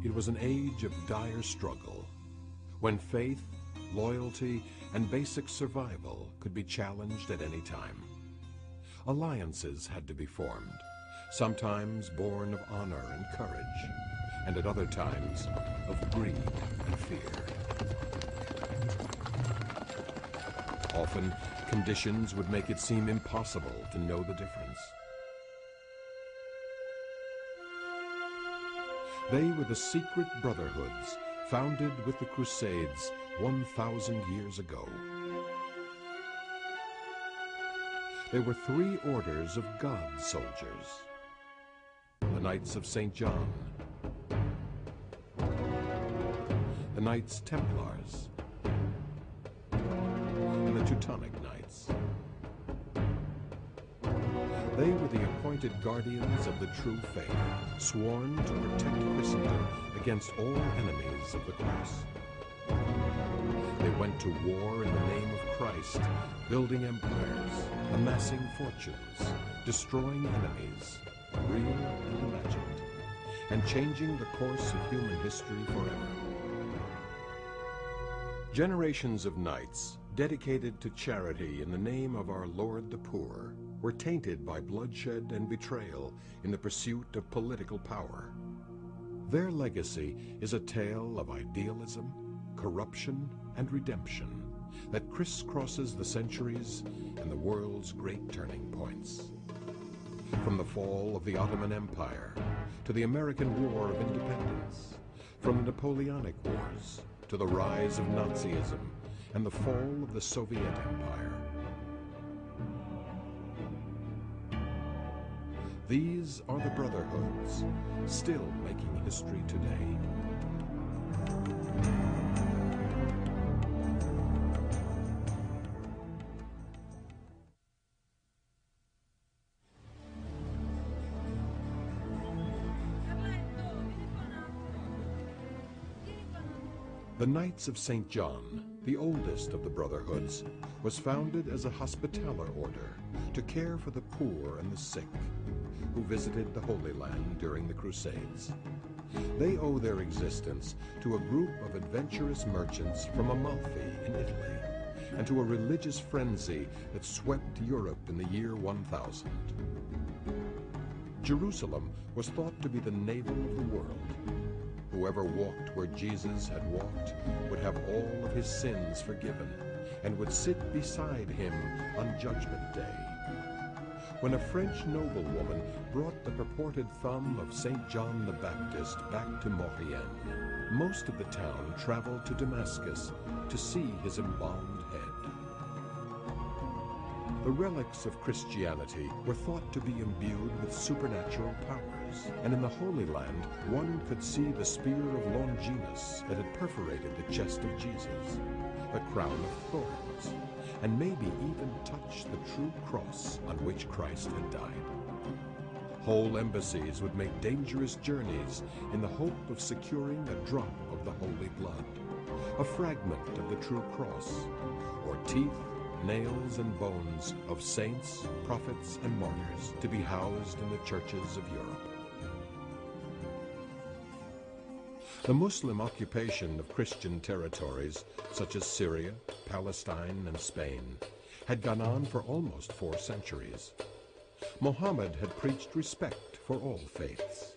It was an age of dire struggle, when faith, loyalty, and basic survival could be challenged at any time. Alliances had to be formed, sometimes born of honor and courage, and at other times of greed and fear. Often, conditions would make it seem impossible to know the difference. They were the secret brotherhoods founded with the Crusades 1,000 years ago. There were three orders of God soldiers: the Knights of St. John, the Knights Templars, and the Teutonic Knights. They were the appointed guardians of the true faith, sworn to protect Christendom against all enemies of the cross. They went to war in the name of Christ, building empires, amassing fortunes, destroying enemies, real and imagined, and changing the course of human history forever. Generations of knights, dedicated to charity in the name of our Lord the Poor, were tainted by bloodshed and betrayal in the pursuit of political power. Their legacy is a tale of idealism, corruption, and redemption that crisscrosses the centuries and the world's great turning points. From the fall of the Ottoman Empire to the American War of Independence, from the Napoleonic Wars to the rise of Nazism and the fall of the Soviet Empire. These are the brotherhoods, still making history today. The Knights of St. John, the oldest of the brotherhoods, was founded as a hospitaller order to care for the poor and the sick who visited the Holy Land during the Crusades. They owe their existence to a group of adventurous merchants from Amalfi in Italy, and to a religious frenzy that swept Europe in the year 1000. Jerusalem was thought to be the navel of the world. Whoever walked where Jesus had walked would have all of his sins forgiven and would sit beside him on Judgment Day. When a French noblewoman brought the purported thumb of St. John the Baptist back to Maurienne, most of the town traveled to Damascus to see his embalmed head. The relics of Christianity were thought to be imbued with supernatural powers, and in the Holy Land one could see the spear of Longinus that had perforated the chest of Jesus, the crown of thorns, and maybe even touch the true cross on which Christ had died. Whole embassies would make dangerous journeys in the hope of securing a drop of the holy blood, a fragment of the true cross, or teeth, nails, and bones of saints, prophets, and martyrs to be housed in the churches of Europe. The Muslim occupation of Christian territories, such as Syria, Palestine, and Spain, had gone on for almost 4 centuries. Muhammad had preached respect for all faiths.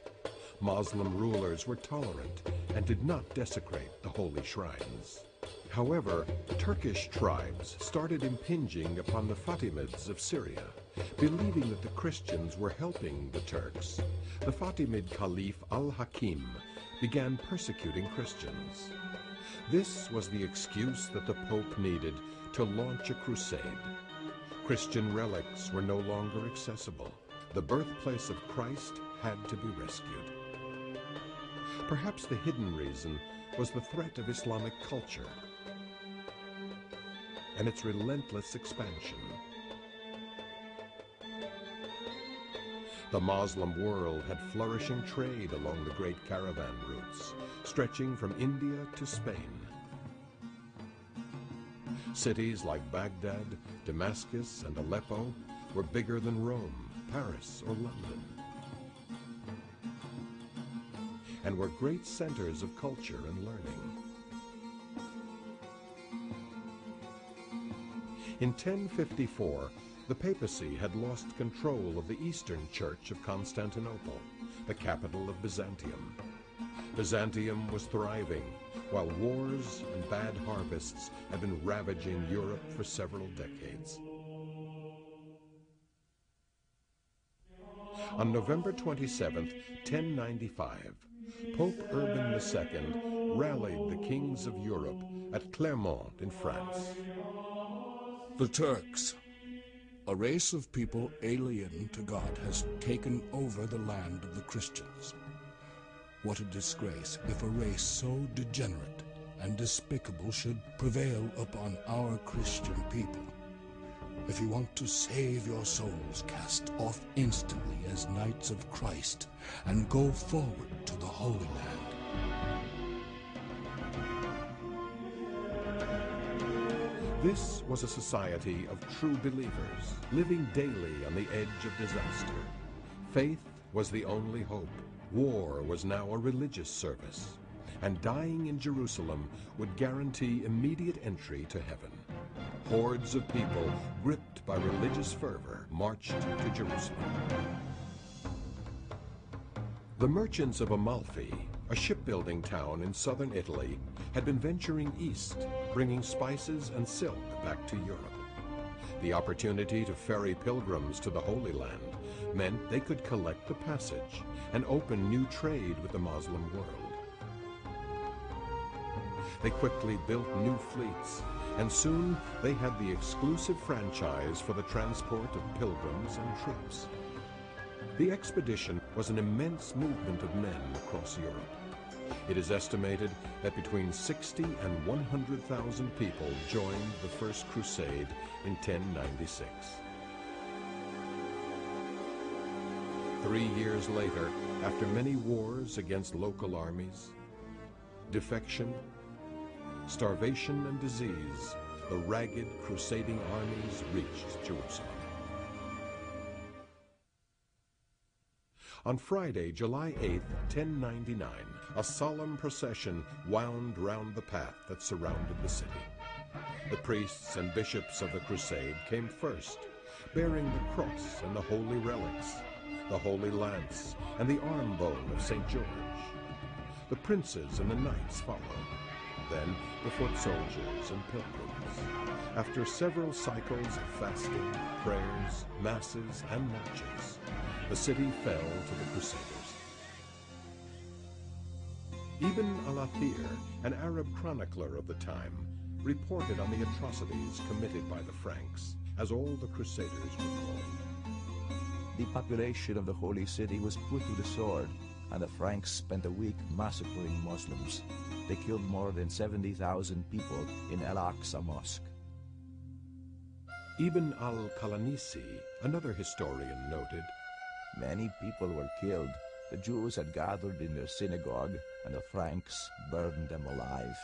Muslim rulers were tolerant and did not desecrate the holy shrines. However, Turkish tribes started impinging upon the Fatimids of Syria, believing that the Christians were helping the Turks. The Fatimid Caliph al-Hakim began persecuting Christians. This was the excuse that the Pope needed to launch a crusade. Christian relics were no longer accessible. The birthplace of Christ had to be rescued. Perhaps the hidden reason was the threat of Islamic culture and its relentless expansion. The Muslim world had flourishing trade along the great caravan routes, stretching from India to Spain. Cities like Baghdad, Damascus, and Aleppo were bigger than Rome, Paris, or London. and were great centers of culture and learning. In 1054, the papacy had lost control of the Eastern Church of Constantinople, the capital of Byzantium. Byzantium was thriving, while wars and bad harvests had been ravaging Europe for several decades. On November 27, 1095, Pope Urban II rallied the kings of Europe at Clermont in France. The Turks, a race of people alien to God, has taken over the land of the Christians. What a disgrace if a race so degenerate and despicable should prevail upon our Christian people. If you want to save your souls, cast off instantly as Knights of Christ and go forward to the Holy Land. This was a society of true believers, living daily on the edge of disaster. Faith was the only hope. War was now a religious service, and dying in Jerusalem would guarantee immediate entry to heaven. Hordes of people, gripped by religious fervor, marched to Jerusalem. The merchants of Amalfi, a shipbuilding town in southern Italy, had been venturing east, bringing spices and silk back to Europe. The opportunity to ferry pilgrims to the Holy Land meant they could collect the passage and open new trade with the Muslim world. They quickly built new fleets, and soon they had the exclusive franchise for the transport of pilgrims and troops. The expedition was an immense movement of men across Europe. It is estimated that between 60 and 100,000 people joined the First Crusade in 1096. 3 years later, after many wars against local armies, defection, starvation, and disease, the ragged crusading armies reached Jerusalem. On Friday, July 8, 1099, a solemn procession wound round the path that surrounded the city. The priests and bishops of the crusade came first, bearing the cross and the holy relics, the holy lance, and the arm-bone of St. George. The princes and the knights followed, then the foot soldiers and pilgrims. After several cycles of fasting, prayers, masses, and marches, the city fell to the Crusaders. Ibn al-Athir, an Arab chronicler of the time, reported on the atrocities committed by the Franks, as all the Crusaders were called. The population of the Holy City was put to the sword, and the Franks spent a week massacring Muslims. They killed more than 70,000 people in Al-Aqsa Mosque. Ibn al-Qalanisi, another historian, noted, "Many people were killed. The Jews had gathered in their synagogue, and the Franks burned them alive.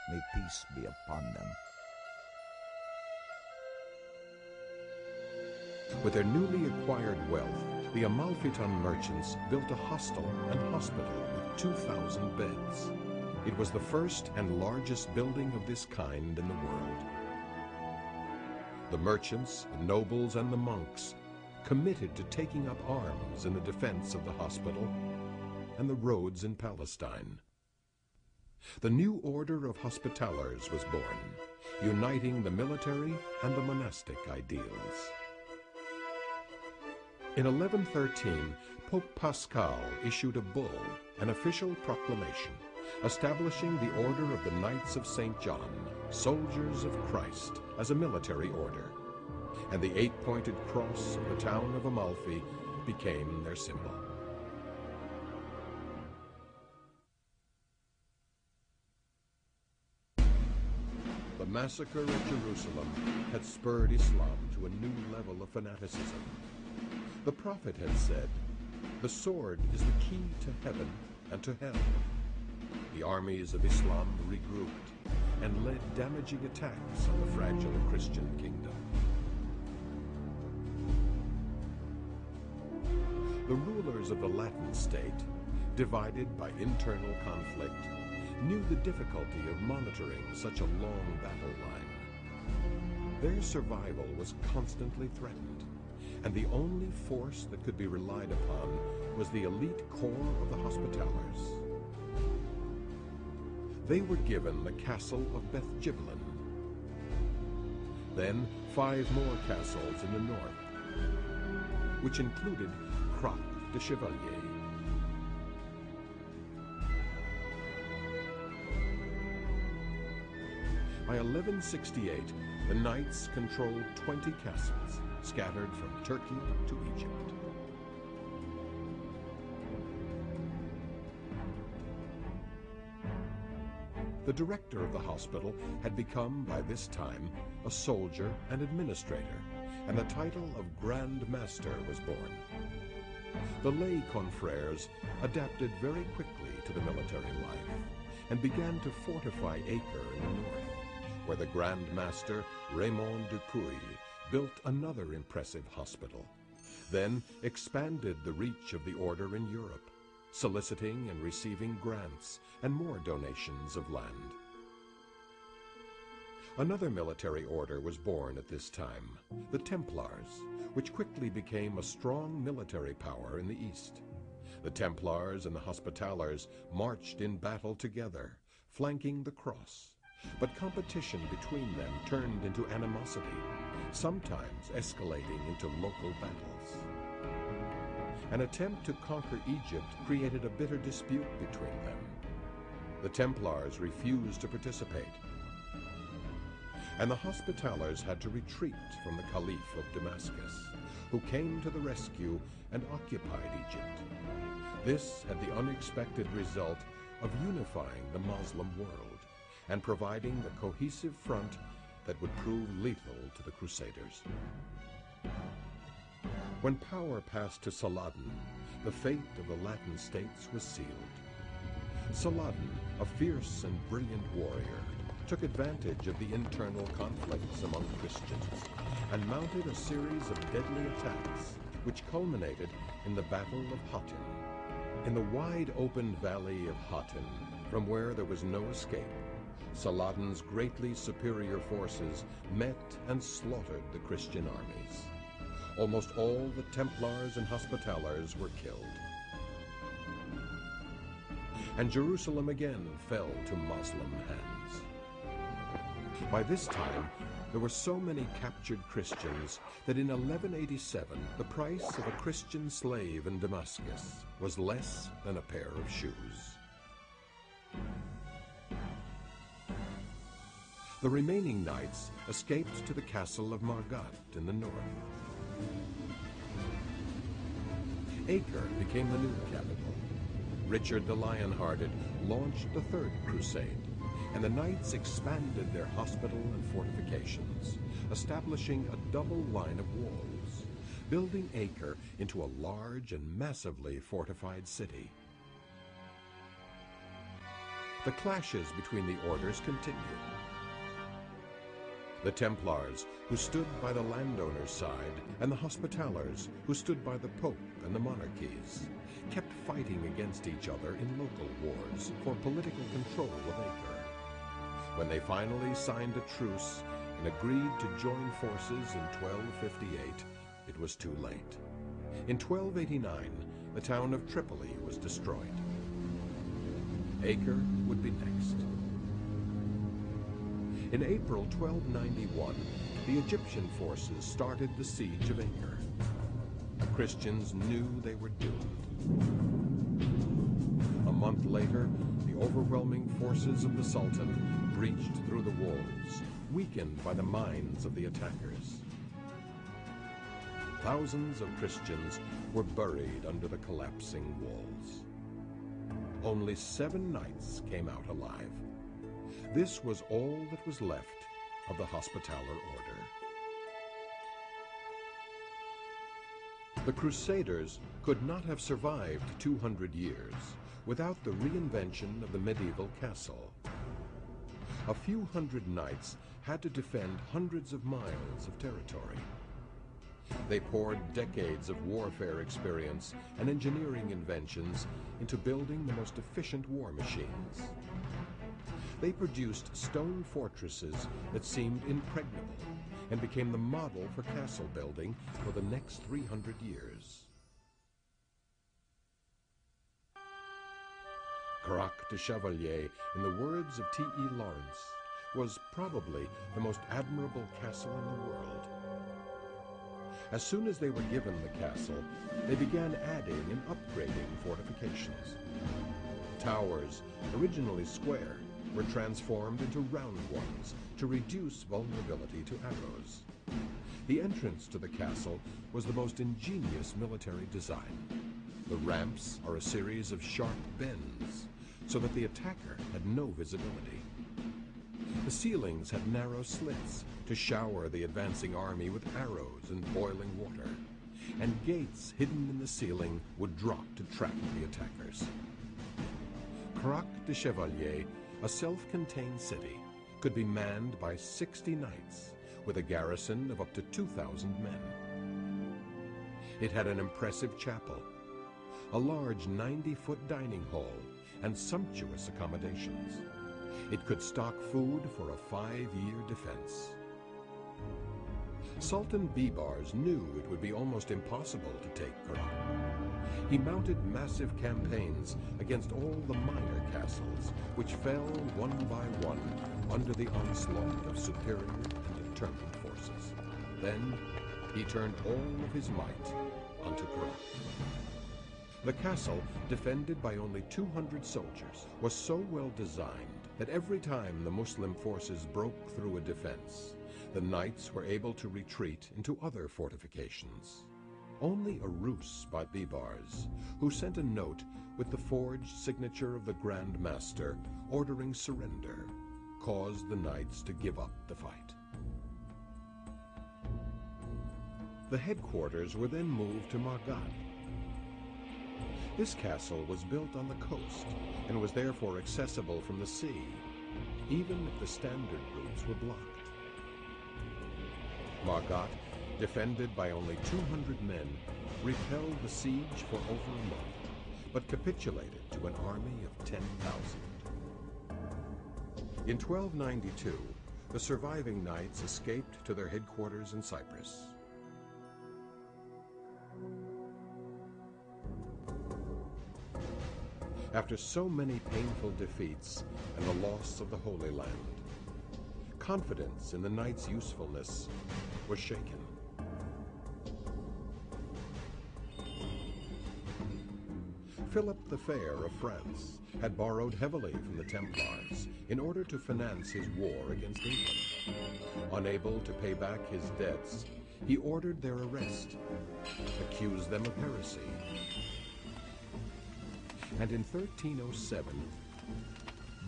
May peace be upon them." With their newly acquired wealth, the Amalfitan merchants built a hostel and hospital with 2,000 beds. It was the first and largest building of this kind in the world. The merchants, the nobles, and the monks committed to taking up arms in the defense of the hospital and the roads in Palestine. The new order of Hospitallers was born, uniting the military and the monastic ideals. In 1113, Pope Pascal issued a bull, an official proclamation, establishing the Order of the Knights of St. John, soldiers of Christ, as a military order, and the 8-pointed cross of the town of Amalfi became their symbol. The massacre of Jerusalem had spurred Islam to a new level of fanaticism. The Prophet had said, "The sword is the key to heaven and to hell." The armies of Islam regrouped and led damaging attacks on the fragile Christian kingdom. The rulers of the Latin state divided by internal conflict, knew the difficulty of monitoring such a long battle line. Their survival was constantly threatened, and the only force that could be relied upon was the elite corps of the Hospitallers. They were given the castle of Beth Giblin, then 5 more castles in the north, which included Croc de Chevalier. By 1168, the Knights controlled 20 castles, scattered from Turkey to Egypt. The director of the hospital had become, by this time, a soldier and administrator, and the title of Grand Master was born. The lay confreres adapted very quickly to the military life and began to fortify Acre in the north, where the Grand Master, Raymond du Puy, built another impressive hospital, then expanded the reach of the order in Europe, soliciting and receiving grants and more donations of land. Another military order was born at this time, the Templars, which quickly became a strong military power in the East. The Templars and the Hospitallers marched in battle together, flanking the cross, but competition between them turned into animosity, sometimes escalating into local battles. An attempt to conquer Egypt created a bitter dispute between them. The Templars refused to participate, and the Hospitallers had to retreat from the Caliph of Damascus, who came to the rescue and occupied Egypt. This had the unexpected result of unifying the Muslim world and providing the cohesive front that would prove lethal to the Crusaders. When power passed to Saladin, the fate of the Latin states was sealed. Saladin, a fierce and brilliant warrior, took advantage of the internal conflicts among Christians and mounted a series of deadly attacks, which culminated in the Battle of Hattin. In the wide open valley of Hattin, from where there was no escape, Saladin's greatly superior forces met and slaughtered the Christian armies. Almost all the Templars and Hospitallers were killed, and Jerusalem again fell to Muslim hands. By this time, there were so many captured Christians that in 1187, the price of a Christian slave in Damascus was less than a pair of shoes. The remaining knights escaped to the castle of Margat in the north. Acre became the new capital. Richard the Lionhearted launched the Third Crusade, and the knights expanded their hospital and fortifications, establishing a double line of walls, building Acre into a large and massively fortified city. The clashes between the orders continued. The Templars, who stood by the landowners' side, and the Hospitallers, who stood by the Pope and the monarchies, kept fighting against each other in local wars for political control of Acre. When they finally signed a truce and agreed to join forces in 1258, it was too late. In 1289, the town of Tripoli was destroyed. Acre would be next. In April 1291, the Egyptian forces started the siege of Acre. The Christians knew they were doomed. A month later, the overwhelming forces of the Sultan breached through the walls, weakened by the mines of the attackers. Thousands of Christians were buried under the collapsing walls. Only 7 knights came out alive. This was all that was left of the Hospitaller order. The Crusaders could not have survived 200 years without the reinvention of the medieval castle. A few hundred knights had to defend hundreds of miles of territory. They poured decades of warfare experience and engineering inventions into building the most efficient war machines. They produced stone fortresses that seemed impregnable and became the model for castle building for the next 300 years. Carac de Chevalier, in the words of T.E. Lawrence, was probably the most admirable castle in the world. As soon as they were given the castle, they began adding and upgrading fortifications. Towers, originally square, were transformed into round ones to reduce vulnerability to arrows. The entrance to the castle was the most ingenious military design. The ramps are a series of sharp bends, so that the attacker had no visibility. The ceilings had narrow slits to shower the advancing army with arrows and boiling water, and gates hidden in the ceiling would drop to trap the attackers. Carac de Chevalier, a self-contained city, could be manned by 60 knights, with a garrison of up to 2,000 men. It had an impressive chapel, a large 90-foot dining hall, and sumptuous accommodations. It could stock food for a 5-year defense. Sultan Bibars knew it would be almost impossible to take Carac. He mounted massive campaigns against all the minor castles, which fell one by one under the onslaught of superior and determined forces. Then he turned all of his might onto Carac. The castle, defended by only 200 soldiers, was so well designed that every time the Muslim forces broke through a defense, the knights were able to retreat into other fortifications. Only a ruse by Bibars, who sent a note with the forged signature of the Grand Master ordering surrender, caused the knights to give up the fight. The headquarters were then moved to Margat. This castle was built on the coast and was therefore accessible from the sea, even if the standard routes were blocked. Margat, defended by only 200 men, repelled the siege for over a month, but capitulated to an army of 10,000. In 1292, the surviving knights escaped to their headquarters in Cyprus. After so many painful defeats and the loss of the Holy Land, confidence in the knights' usefulness was shaken. Philip the Fair of France had borrowed heavily from the Templars in order to finance his war against England. Unable to pay back his debts, he ordered their arrest, accused them of heresy, and in 1307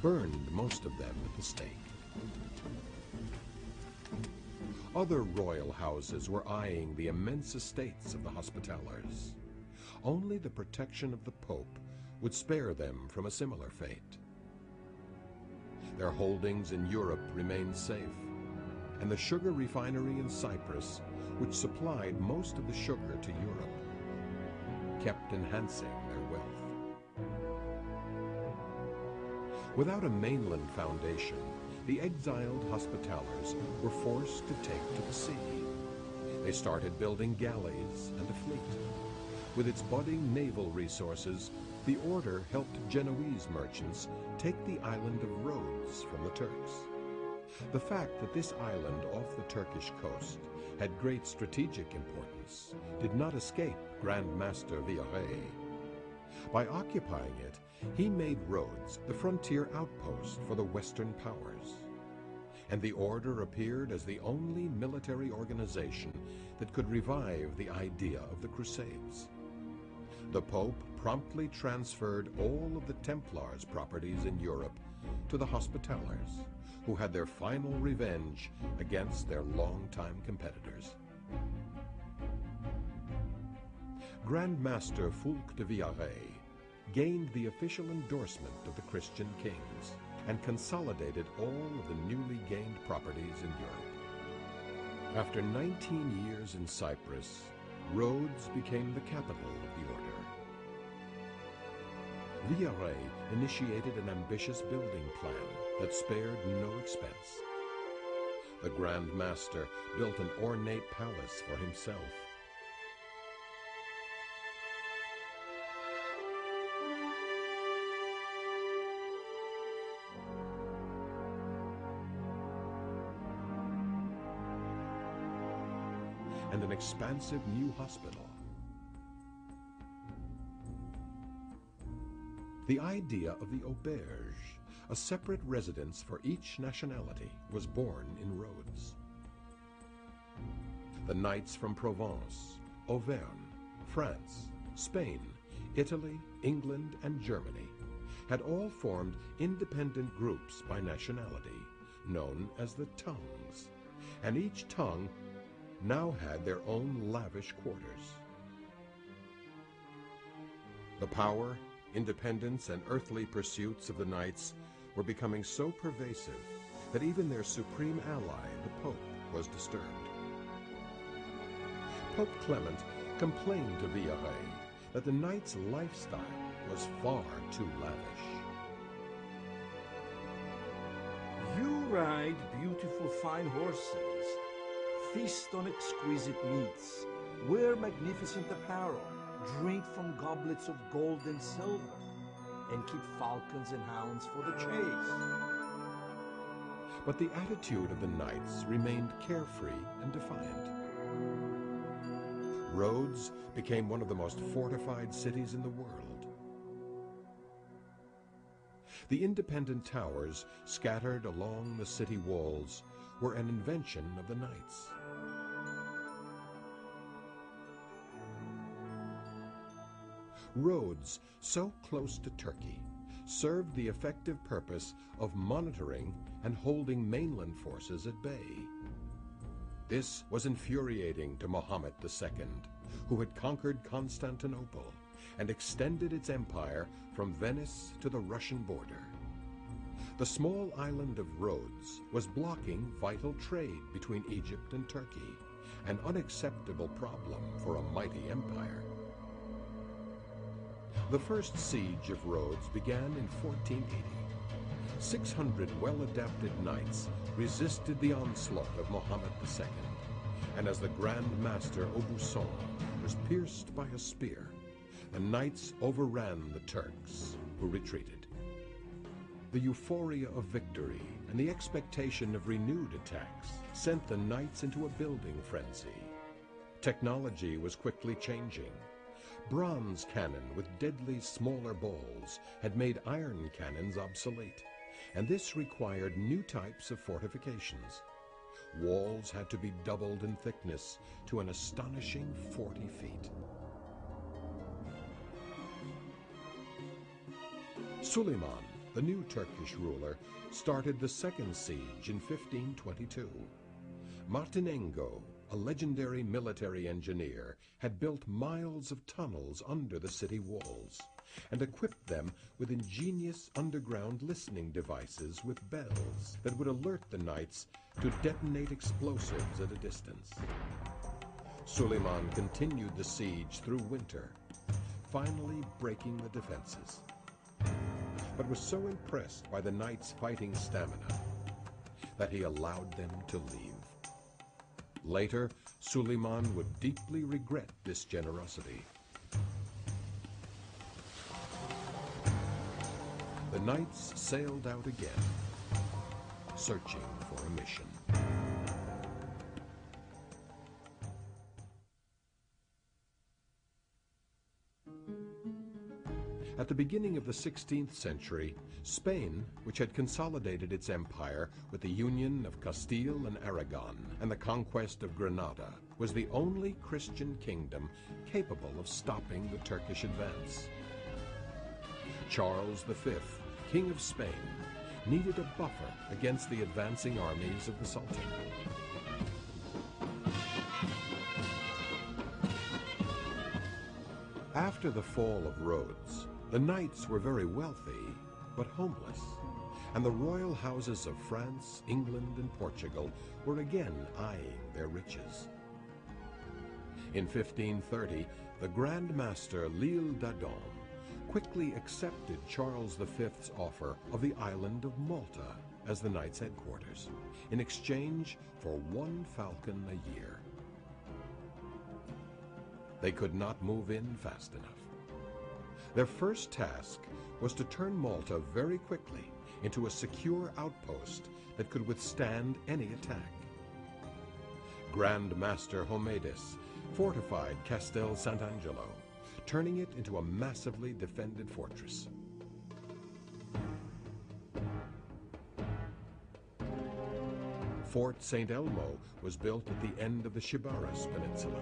burned most of them at the stake. Other royal houses were eyeing the immense estates of the Hospitallers. Only the protection of the Pope would spare them from a similar fate. Their holdings in Europe remained safe, and the sugar refinery in Cyprus, which supplied most of the sugar to Europe, kept enhancing their wealth. Without a mainland foundation, the exiled Hospitallers were forced to take to the sea. They started building galleys and a fleet. With its budding naval resources, the order helped Genoese merchants take the island of Rhodes from the Turks. The fact that this island off the Turkish coast had great strategic importance did not escape Grand Master Villaret. By occupying it, he made Rhodes the frontier outpost for the Western powers. And the order appeared as the only military organization that could revive the idea of the Crusades. The Pope promptly transferred all of the Templars' properties in Europe to the Hospitallers, who had their final revenge against their longtime competitors. Grand Master Fulk de Villaret gained the official endorsement of the Christian kings and consolidated all of the newly gained properties in Europe. After 19 years in Cyprus, Rhodes became the capital of the order. Villaret initiated an ambitious building plan that spared no expense. The Grand Master built an ornate palace for himself. And an expansive new hospital. The idea of the auberge, a separate residence for each nationality, was born in Rhodes. The knights from Provence, Auvergne, France, Spain, Italy, England, and Germany had all formed independent groups by nationality, known as the tongues, and each tongue now had their own lavish quarters. The power, independence, and earthly pursuits of the knights were becoming so pervasive that even their supreme ally, the Pope, was disturbed. Pope Clement complained to Villaret that the knights' lifestyle was far too lavish. You ride beautiful fine horses, feast on exquisite meats, wear magnificent apparel, drink from goblets of gold and silver, and keep falcons and hounds for the chase. But the attitude of the knights remained carefree and defiant. Rhodes became one of the most fortified cities in the world. The independent towers scattered along the city walls were an invention of the knights. Rhodes, so close to Turkey, served the effective purpose of monitoring and holding mainland forces at bay. This was infuriating to Muhammad II, who had conquered Constantinople and extended its empire from Venice to the Russian border. The small island of Rhodes was blocking vital trade between Egypt and Turkey, an unacceptable problem for a mighty empire. The first siege of Rhodes began in 1480. 600 well-adapted knights resisted the onslaught of Muhammad II, and as the Grand Master Aubusson was pierced by a spear, the knights overran the Turks, who retreated. The euphoria of victory and the expectation of renewed attacks sent the knights into a building frenzy. Technology was quickly changing. Bronze cannon with deadly smaller balls had made iron cannons obsolete, and this required new types of fortifications. Walls had to be doubled in thickness to an astonishing 40 feet. Suleiman, the new Turkish ruler, started the second siege in 1522. Martinengo, a legendary military engineer, had built miles of tunnels under the city walls and equipped them with ingenious underground listening devices with bells that would alert the knights to detonate explosives at a distance. Suleiman continued the siege through winter, finally breaking the defenses, but was so impressed by the knights' fighting stamina that he allowed them to leave. Later, Suleiman would deeply regret this generosity. The knights sailed out again, searching for a mission. At the beginning of the 16th century, Spain, which had consolidated its empire with the union of Castile and Aragon and the conquest of Granada, was the only Christian kingdom capable of stopping the Turkish advance. Charles V, King of Spain, needed a buffer against the advancing armies of the Sultan. After the fall of Rhodes, the knights were very wealthy, but homeless, and the royal houses of France, England, and Portugal were again eyeing their riches. In 1530, the Grand Master L'Île d'Adam quickly accepted Charles V's offer of the island of Malta as the Knights' headquarters, in exchange for 1 falcon a year. They could not move in fast enough. Their first task was to turn Malta very quickly into a secure outpost that could withstand any attack. Grand Master Homedis fortified Castel Sant'Angelo, turning it into a massively defended fortress. Fort St. Elmo was built at the end of the Chibaras Peninsula.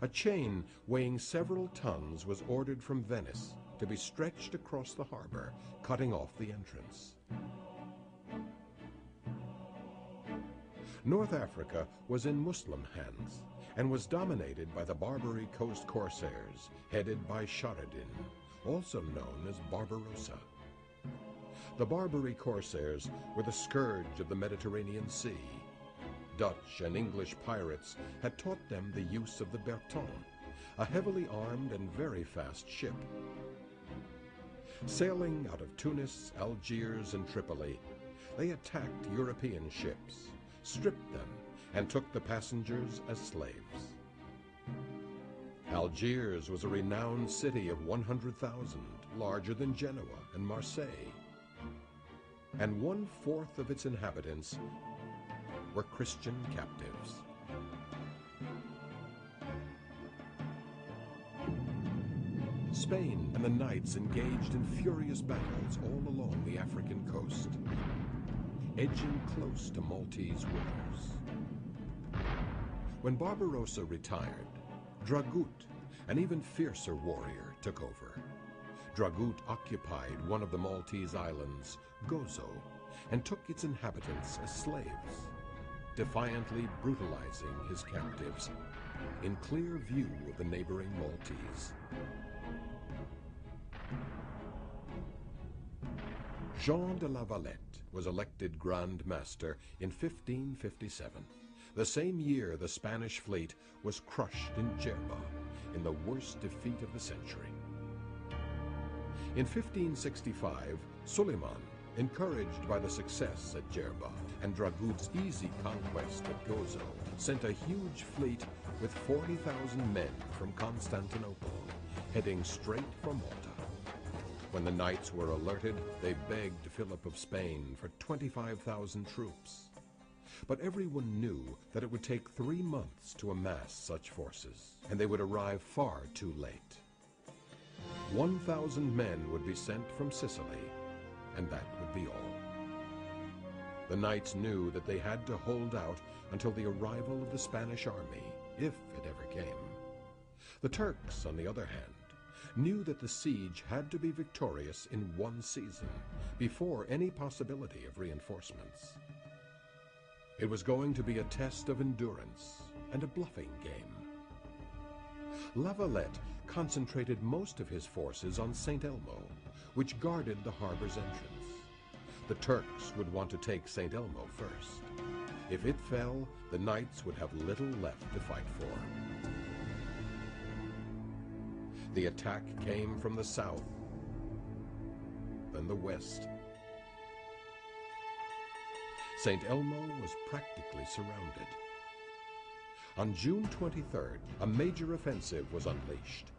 A chain weighing several tons was ordered from Venice to be stretched across the harbor, cutting off the entrance. North Africa was in Muslim hands and was dominated by the Barbary Coast Corsairs, headed by Sharaddin, also known as Barbarossa. The Barbary Corsairs were the scourge of the Mediterranean Sea. Dutch and English pirates had taught them the use of the Berton, a heavily armed and very fast ship. Sailing out of Tunis, Algiers, and Tripoli, they attacked European ships, stripped them, and took the passengers as slaves. Algiers was a renowned city of 100,000, larger than Genoa and Marseille, and 1/4 of its inhabitants were Christian captives. Spain and the Knights engaged in furious battles all along the African coast, edging close to Maltese waters. When Barbarossa retired, Dragut, an even fiercer warrior, took over. Dragut occupied one of the Maltese islands, Gozo, and took its inhabitants as slaves, defiantly brutalizing his captives in clear view of the neighboring Maltese. Jean de la Valette was elected Grand Master in 1557, the same year the Spanish fleet was crushed in Jerba in the worst defeat of the century. In 1565, Suleiman, encouraged by the success at Jerba and Dragut's easy conquest at Gozo, sent a huge fleet with 40,000 men from Constantinople, heading straight for Malta. When the Knights were alerted, they begged Philip of Spain for 25,000 troops. But everyone knew that it would take 3 months to amass such forces, and they would arrive far too late. 1,000 men would be sent from Sicily, and that would be all. The Knights knew that they had to hold out until the arrival of the Spanish army, if it ever came. The Turks, on the other hand, knew that the siege had to be victorious in 1 season, before any possibility of reinforcements. It was going to be a test of endurance and a bluffing game. La Valette concentrated most of his forces on St. Elmo, which guarded the harbor's entrance. The Turks would want to take St. Elmo first. If it fell, the Knights would have little left to fight for. The attack came from the south, then the west. St. Elmo was practically surrounded. On June 23rd, a major offensive was unleashed.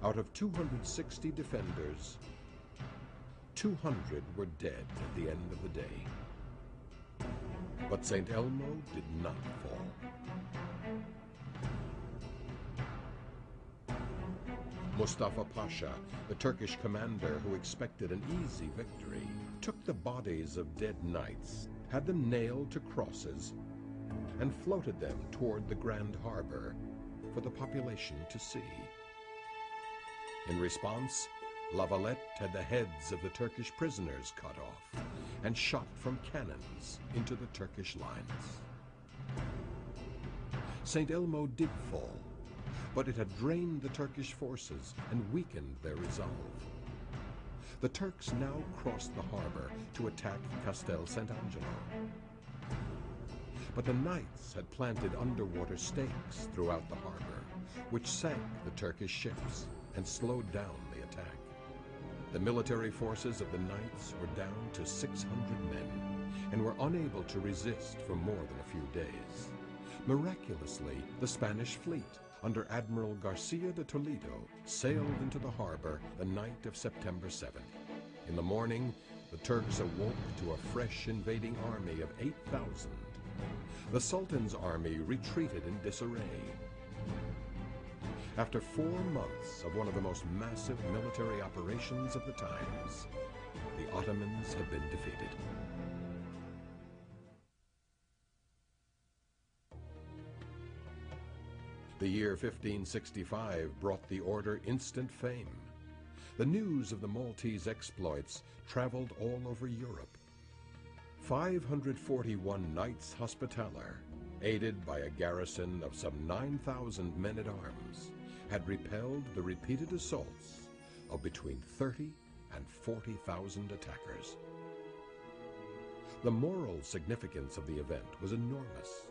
Out of 260 defenders, 200 were dead at the end of the day. But St. Elmo did not fall. Mustafa Pasha, the Turkish commander who expected an easy victory, took the bodies of dead knights, had them nailed to crosses, and floated them toward the Grand Harbor for the population to see. In response, La Valette had the heads of the Turkish prisoners cut off and shot from cannons into the Turkish lines. St. Elmo did fall, but it had drained the Turkish forces and weakened their resolve. The Turks now crossed the harbor to attack Castel Sant'Angelo. But the Knights had planted underwater stakes throughout the harbor, which sank the Turkish ships and slowed down the attack. The military forces of the Knights were down to 600 men and were unable to resist for more than a few days. Miraculously, the Spanish fleet, under Admiral Garcia de Toledo, sailed into the harbor the night of September 7th. In the morning, the Turks awoke to a fresh invading army of 8,000. The Sultan's army retreated in disarray. After 4 months of one of the most massive military operations of the times, the Ottomans had been defeated. The year 1565 brought the order instant fame. The news of the Maltese exploits traveled all over Europe. 541 Knights Hospitaller, aided by a garrison of some 9,000 men-at-arms, had repelled the repeated assaults of between 30 and 40,000 attackers. The moral significance of the event was enormous.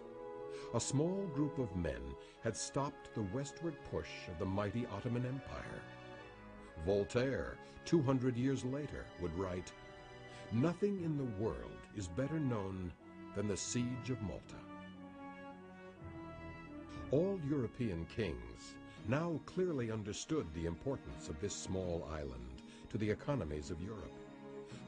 A small group of men had stopped the westward push of the mighty Ottoman Empire. Voltaire, 200 years later, would write, "Nothing in the world is better known than the siege of Malta." All European kings now clearly understood the importance of this small island to the economies of Europe.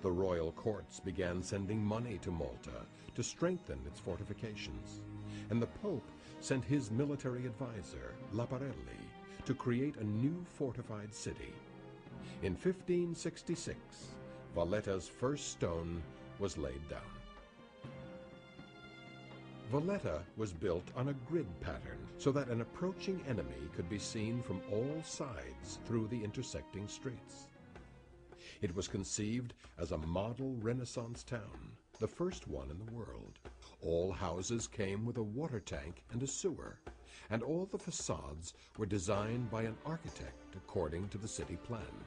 The royal courts began sending money to Malta to strengthen its fortifications, and the Pope sent his military advisor, Laparelli, to create a new fortified city. In 1566, Valletta's first stone was laid down. Valletta was built on a grid pattern so that an approaching enemy could be seen from all sides through the intersecting streets. It was conceived as a model Renaissance town, the first one in the world. All houses came with a water tank and a sewer, and all the facades were designed by an architect according to the city plan.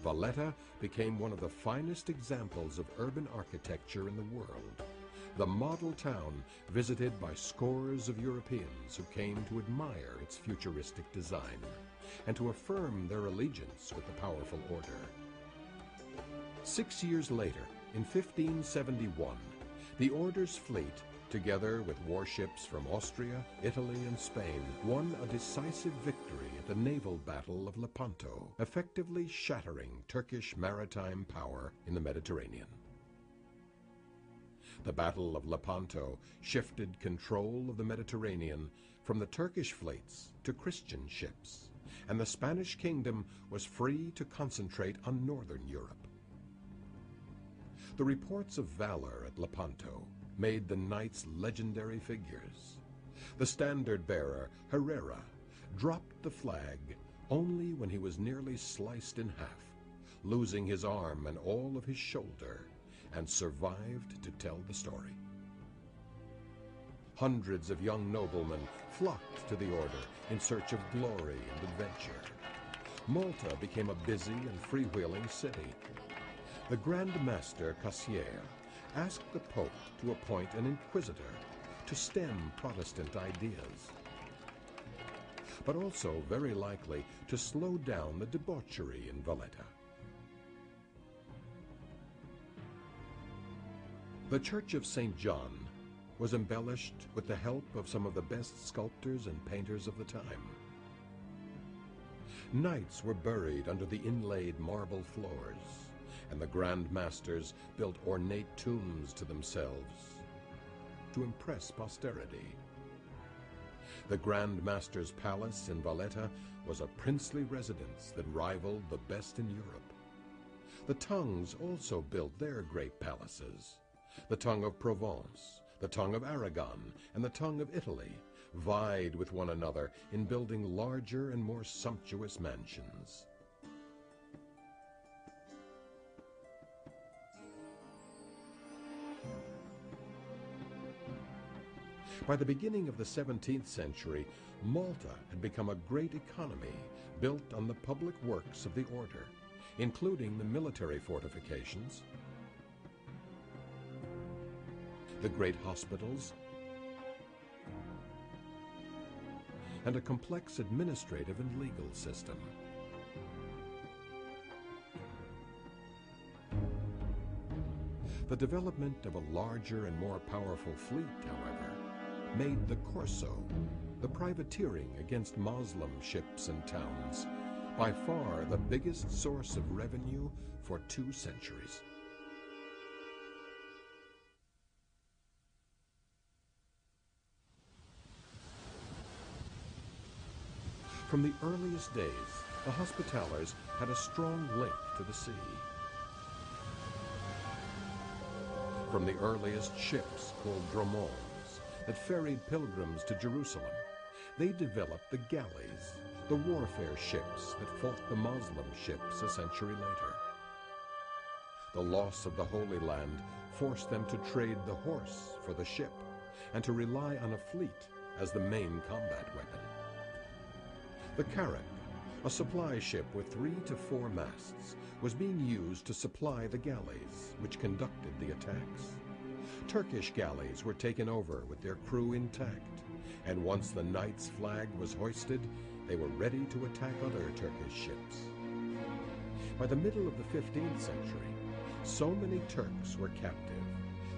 Valletta became one of the finest examples of urban architecture in the world, the model town visited by scores of Europeans who came to admire its futuristic design and to affirm their allegiance with the powerful order. 6 years later, in 1571, the Order's fleet, together with warships from Austria, Italy, and Spain, won a decisive victory at the naval battle of Lepanto, effectively shattering Turkish maritime power in the Mediterranean. The Battle of Lepanto shifted control of the Mediterranean from the Turkish fleets to Christian ships, and the Spanish kingdom was free to concentrate on northern Europe. The reports of valor at Lepanto made the knights legendary figures. The standard-bearer, Herrera, dropped the flag only when he was nearly sliced in half, losing his arm and all of his shoulder, and survived to tell the story. Hundreds of young noblemen flocked to the order in search of glory and adventure. Malta became a busy and freewheeling city. The Grand Master Cassier asked the Pope to appoint an inquisitor to stem Protestant ideas, but also very likely to slow down the debauchery in Valletta. The Church of St. John was embellished with the help of some of the best sculptors and painters of the time. Knights were buried under the inlaid marble floors, and the Grand Masters built ornate tombs to themselves to impress posterity. The Grand Master's palace in Valletta was a princely residence that rivaled the best in Europe. The Tongues also built their great palaces. The Tongue of Provence, the Tongue of Aragon, and the Tongue of Italy vied with one another in building larger and more sumptuous mansions. By the beginning of the 17th century, Malta had become a great economy built on the public works of the order, including the military fortifications, the great hospitals, and a complex administrative and legal system. The development of a larger and more powerful fleet, however, made the corso, the privateering against Moslem ships and towns, by far the biggest source of revenue for 2 centuries. From the earliest days, the Hospitallers had a strong link to the sea. From the earliest ships, called dromons, that ferried pilgrims to Jerusalem, they developed the galleys, the warfare ships that fought the Moslem ships a century later. The loss of the Holy Land forced them to trade the horse for the ship and to rely on a fleet as the main combat weapon. The carrack, a supply ship with 3 to 4 masts, was being used to supply the galleys, which conducted the attacks. Turkish galleys were taken over with their crew intact, and once the Knights' flag was hoisted, they were ready to attack other Turkish ships. By the middle of the 15th century, so many Turks were captive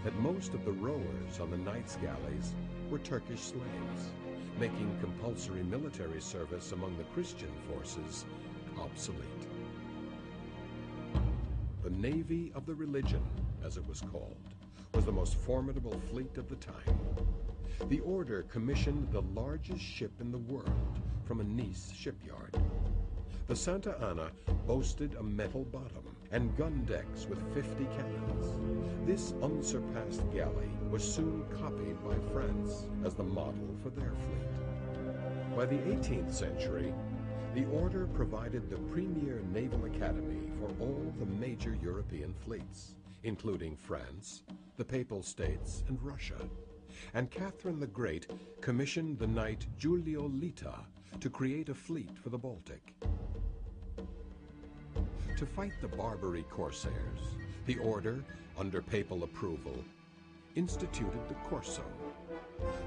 that most of the rowers on the Knights' galleys were Turkish slaves, making compulsory military service among the Christian forces obsolete. The Navy of the Religion, as it was called, was the most formidable fleet of the time. The order commissioned the largest ship in the world from a Nice shipyard. The Santa Ana boasted a metal bottom and gun decks with 50 cannons. This unsurpassed galley was soon copied by France as the model for their fleet. By the 18th century, the order provided the premier naval academy for all the major European fleets, including France, the Papal States, and Russia. And Catherine the Great commissioned the knight Giulio Lita to create a fleet for the Baltic. To fight the Barbary corsairs, the order, under papal approval, instituted the Corso.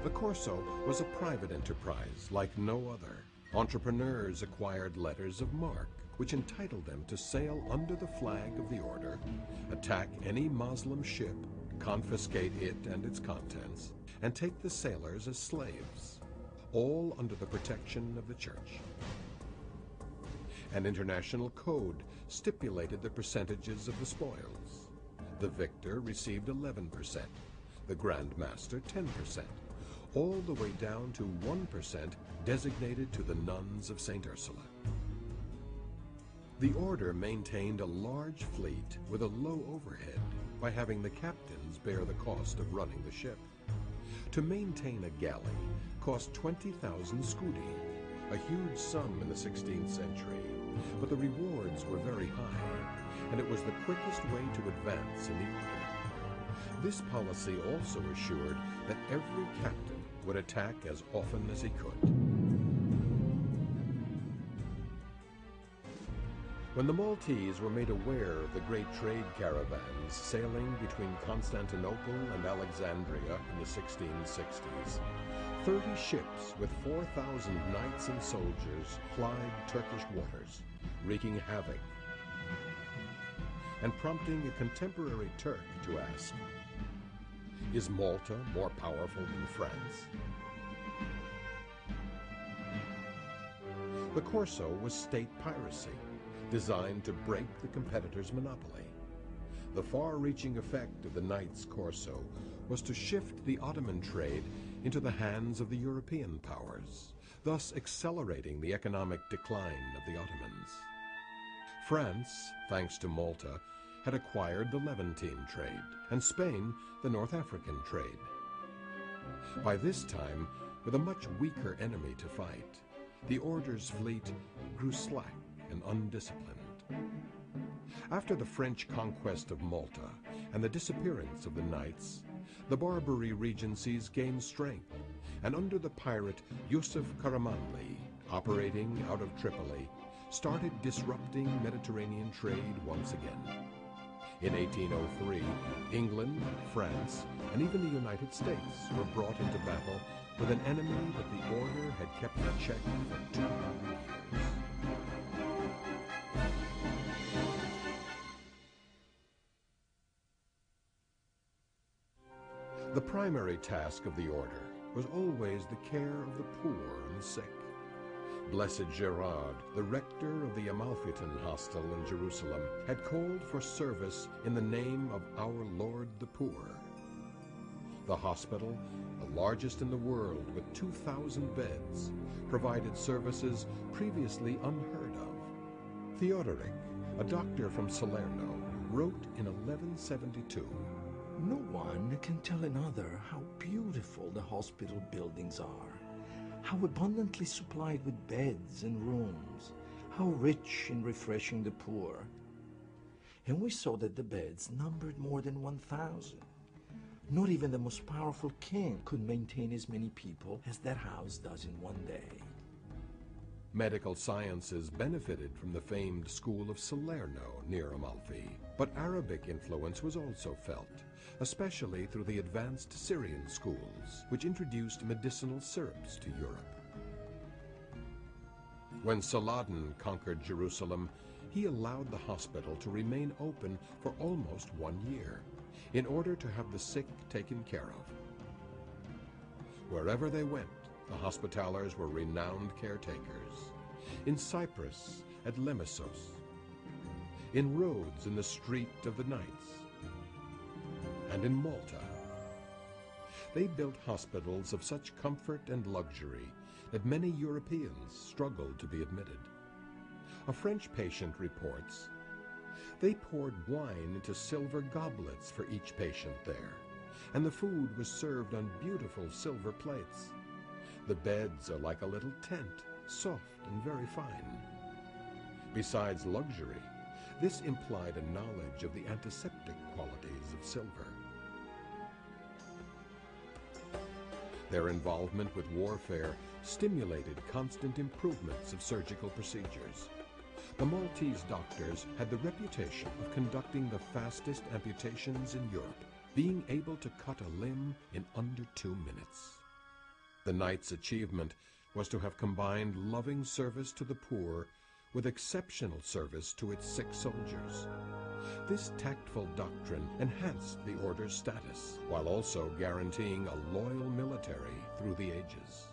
The Corso was a private enterprise like no other. Entrepreneurs acquired letters of marque, which entitled them to sail under the flag of the order, attack any Muslim ship, confiscate it and its contents, and take the sailors as slaves, all under the protection of the church. An international code stipulated the percentages of the spoils. The victor received 11%, the Grand Master 10%, all the way down to 1% designated to the nuns of St. Ursula. The order maintained a large fleet with a low overhead by having the captains bear the cost of running the ship. To maintain a galley cost 20,000 scudi, a huge sum in the 16th century, but the rewards were very high, and it was the quickest way to advance in the order. This policy also assured that every captain would attack as often as he could. When the Maltese were made aware of the great trade caravans sailing between Constantinople and Alexandria in the 1660s, 30 ships with 4,000 knights and soldiers plied Turkish waters, wreaking havoc, and prompting a contemporary Turk to ask, "Is Malta more powerful than France?" The Corso was state piracy, designed to break the competitor's monopoly. The far-reaching effect of the Knights' Corso was to shift the Ottoman trade into the hands of the European powers, thus accelerating the economic decline of the Ottomans. France, thanks to Malta, had acquired the Levantine trade, and Spain the North African trade. By this time, with a much weaker enemy to fight, the order's fleet grew slack and undisciplined. After the French conquest of Malta and the disappearance of the Knights, the Barbary regencies gained strength and under the pirate Yusuf Karamanli, operating out of Tripoli, started disrupting Mediterranean trade once again. In 1803, England, France, and even the United States were brought into battle with an enemy that the order had kept in check for 200 years. The primary task of the order was always the care of the poor and the sick. Blessed Gerard, the rector of the Amalfitan hostel in Jerusalem, had called for service in the name of Our Lord the Poor. The hospital, the largest in the world with 2,000 beds, provided services previously unheard of. Theodoric, a doctor from Salerno, wrote in 1172, "No one can tell another how beautiful the hospital buildings are, how abundantly supplied with beds and rooms, how rich in refreshing the poor." And we saw that the beds numbered more than 1,000. Not even the most powerful king could maintain as many people as that house does in one day. Medical sciences benefited from the famed school of Salerno near Amalfi, but Arabic influence was also felt, especially through the advanced Syrian schools, which introduced medicinal syrups to Europe. When Saladin conquered Jerusalem, he allowed the hospital to remain open for almost 1 year, in order to have the sick taken care of. Wherever they went, the Hospitallers were renowned caretakers. In Cyprus, at Lemissos. In Rhodes, in the Street of the Knights. And in Malta. They built hospitals of such comfort and luxury that many Europeans struggled to be admitted. A French patient reports, "They poured wine into silver goblets for each patient there, and the food was served on beautiful silver plates. The beds are like a little tent, soft and very fine." Besides luxury, this implied a knowledge of the antiseptic qualities of silver. Their involvement with warfare stimulated constant improvements of surgical procedures. The Maltese doctors had the reputation of conducting the fastest amputations in Europe, being able to cut a limb in under 2 minutes. The Knights' achievement was to have combined loving service to the poor with exceptional service to its sick soldiers. This tactful doctrine enhanced the order's status, while also guaranteeing a loyal military through the ages.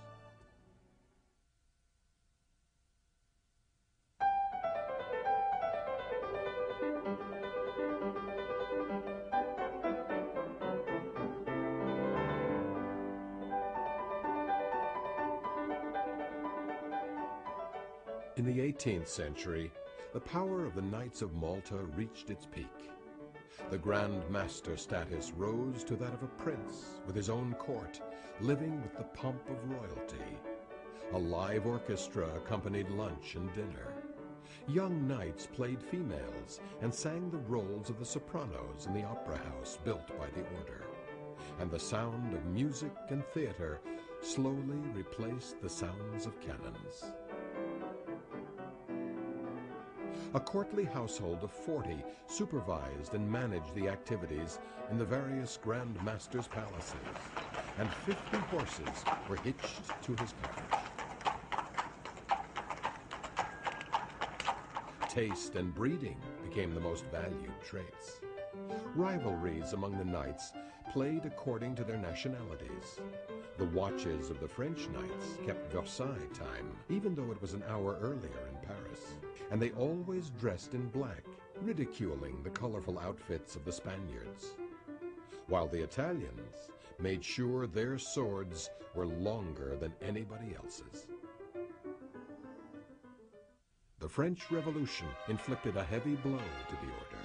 In the 18th century, the power of the Knights of Malta reached its peak. The Grand Master status rose to that of a prince with his own court, living with the pomp of royalty. A live orchestra accompanied lunch and dinner. Young knights played females and sang the roles of the sopranos in the opera house built by the order. And the sound of music and theater slowly replaced the sounds of cannons. A courtly household of 40 supervised and managed the activities in the various Grand Master's palaces, and 50 horses were hitched to his carriage. Taste and breeding became the most valued traits. Rivalries among the knights played according to their nationalities. The watches of the French knights kept Versailles time, even though it was an hour earlier in Paris. And they always dressed in black, ridiculing the colorful outfits of the Spaniards. While the Italians made sure their swords were longer than anybody else's. The French Revolution inflicted a heavy blow to the order.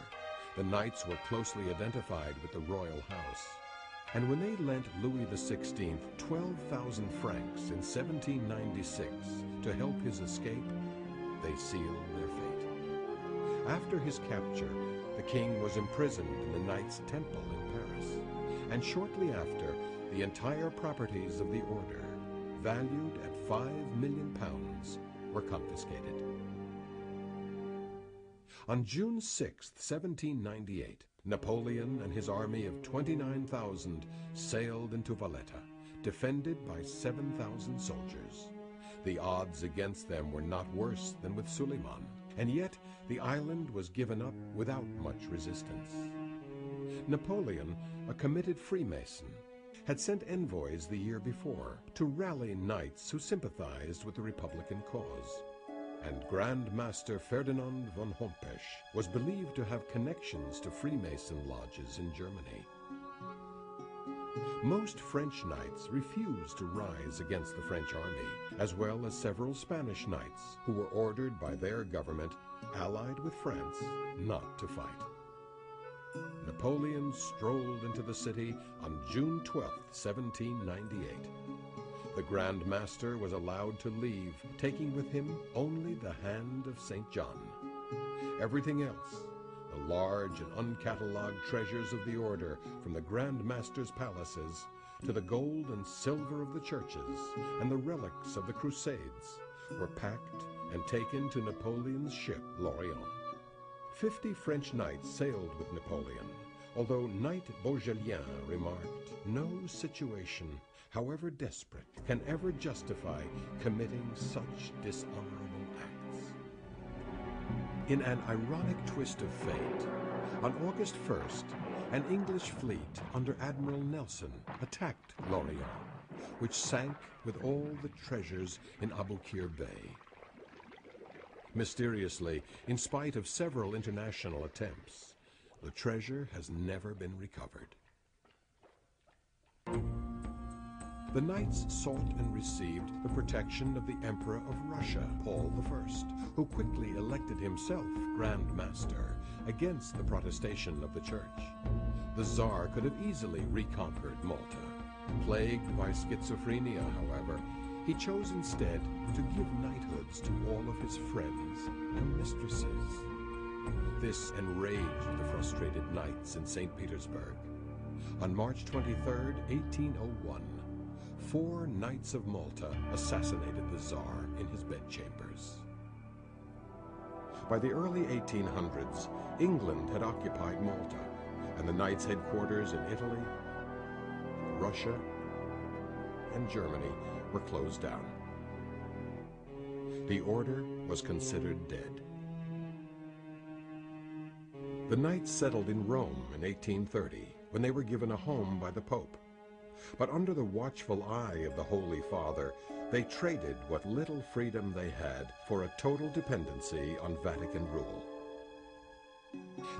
The knights were closely identified with the royal house. And when they lent Louis XVI 12,000 francs in 1796 to help his escape, they sealed their fate. After his capture, the king was imprisoned in the Knights' Temple in Paris, and shortly after, the entire properties of the order valued at £5 million, were confiscated. On June 6, 1798, Napoleon and his army of 29,000 sailed into Valletta, defended by 7,000 soldiers. The odds against them were not worse than with Suleiman, and yet the island was given up without much resistance. Napoleon, a committed Freemason, had sent envoys the year before to rally knights who sympathized with the Republican cause. And Grand Master Ferdinand von Hompesch was believed to have connections to Freemason lodges in Germany. Most French knights refused to rise against the French army, as well as several Spanish knights who were ordered by their government, allied with France, not to fight. Napoleon strolled into the city on June 12, 1798. The Grand Master was allowed to leave, taking with him only the hand of St. John. Everything else, the large and uncatalogued treasures of the order, from the Grand Master's palaces to the gold and silver of the churches and the relics of the Crusades, were packed and taken to Napoleon's ship, L'Orient. 50 French knights sailed with Napoleon, although Knight Beaujolien remarked, "No situation, however desperate, can ever justify committing such dishonorable acts." In an ironic twist of fate, on August 1st, an English fleet under Admiral Nelson attacked L'Orient, which sank with all the treasures in Aboukir Bay. Mysteriously, in spite of several international attempts, the treasure has never been recovered. The knights sought and received the protection of the Emperor of Russia, Paul I, who quickly elected himself Grand Master against the protestation of the Church. The Tsar could have easily reconquered Malta. Plagued by schizophrenia, however, he chose instead to give knighthoods to all of his friends and mistresses. This enraged the frustrated knights in St. Petersburg. On March 23, 1801, 4 Knights of Malta assassinated the Tsar in his bedchambers. By the early 1800s, England had occupied Malta, and the Knights' headquarters in Italy, Russia, and Germany were closed down. The order was considered dead. The Knights settled in Rome in 1830, when they were given a home by the Pope. But under the watchful eye of the Holy Father, they traded what little freedom they had for a total dependency on Vatican rule.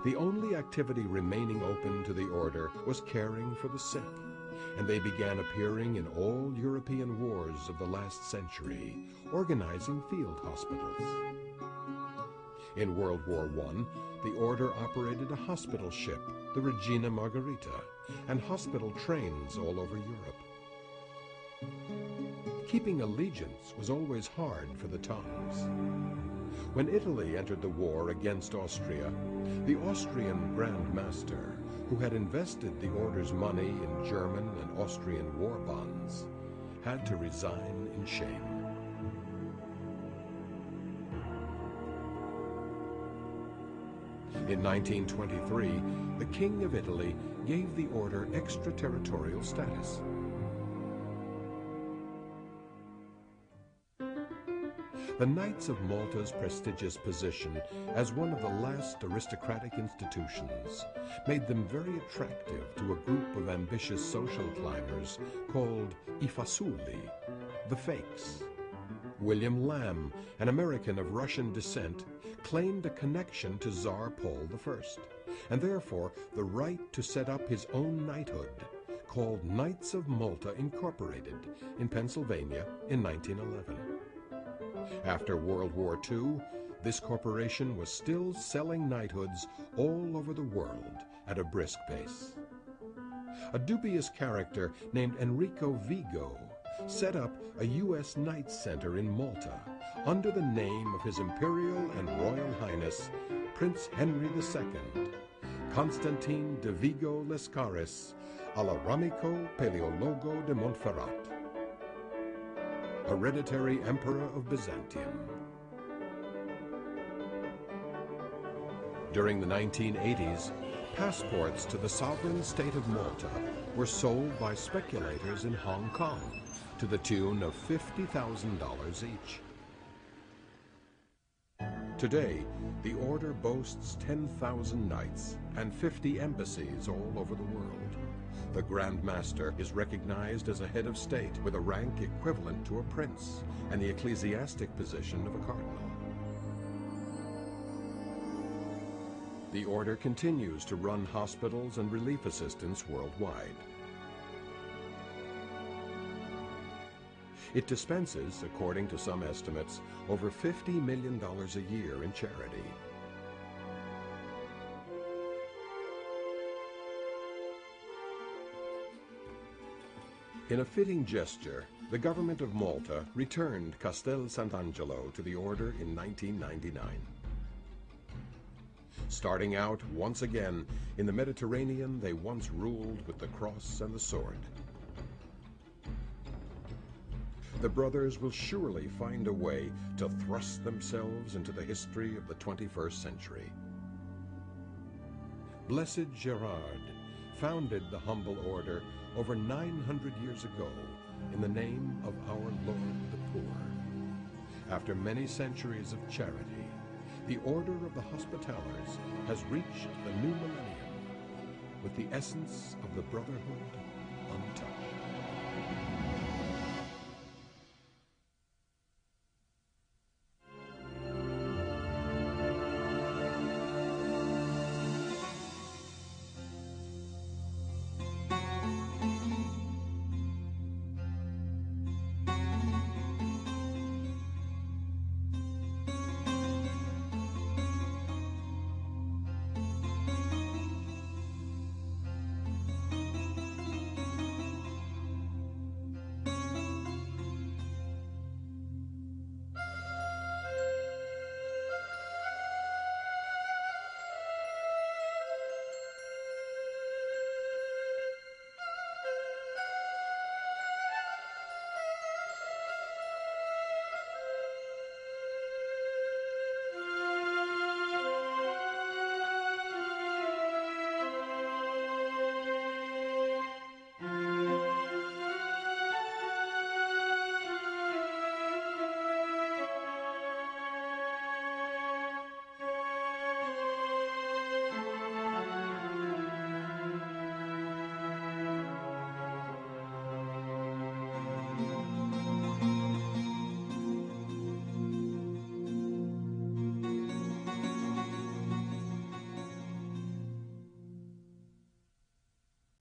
The only activity remaining open to the order was caring for the sick, and they began appearing in all European wars of the last century, organizing field hospitals. In World War I, the order operated a hospital ship, the Regina Margherita, and hospital trains all over Europe. Keeping allegiance was always hard for the tongues. When Italy entered the war against Austria, the Austrian Grand Master, who had invested the order's money in German and Austrian war bonds, had to resign in shame. In 1923, the King of Italy gave the order extraterritorial status. The Knights of Malta's prestigious position as one of the last aristocratic institutions made them very attractive to a group of ambitious social climbers called I Fasulli, the Fakes. William Lamb, an American of Russian descent, claimed a connection to Tsar Paul I, and therefore the right to set up his own knighthood, called Knights of Malta Incorporated, in Pennsylvania in 1911. After World War II, this corporation was still selling knighthoods all over the world at a brisk pace. A dubious character named Enrico Vigo set up a U.S. Knights Center in Malta under the name of His Imperial and Royal Highness Prince Henry II, Constantine de Vigo Lescaris, alla Ramico Paleologo de Montferrat. hereditary Emperor of Byzantium. During the 1980s, passports to the sovereign state of Malta were sold by speculators in Hong Kong to the tune of $50,000 each. Today, the order boasts 10,000 knights and 50 embassies all over the world. The Grand Master is recognized as a head of state with a rank equivalent to a prince and the ecclesiastic position of a cardinal. The order continues to run hospitals and relief assistance worldwide. It dispenses, according to some estimates, over $50 million a year in charity. In a fitting gesture, the government of Malta returned Castel Sant'Angelo to the order in 1999. Starting out once again in the Mediterranean they once ruled with the cross and the sword. The brothers will surely find a way to thrust themselves into the history of the 21st century. Blessed Gerard founded the humble order over 900 years ago in the name of our Lord the Poor. After many centuries of charity, the Order of the Hospitallers has reached the new millennium with the essence of the brotherhood untouched.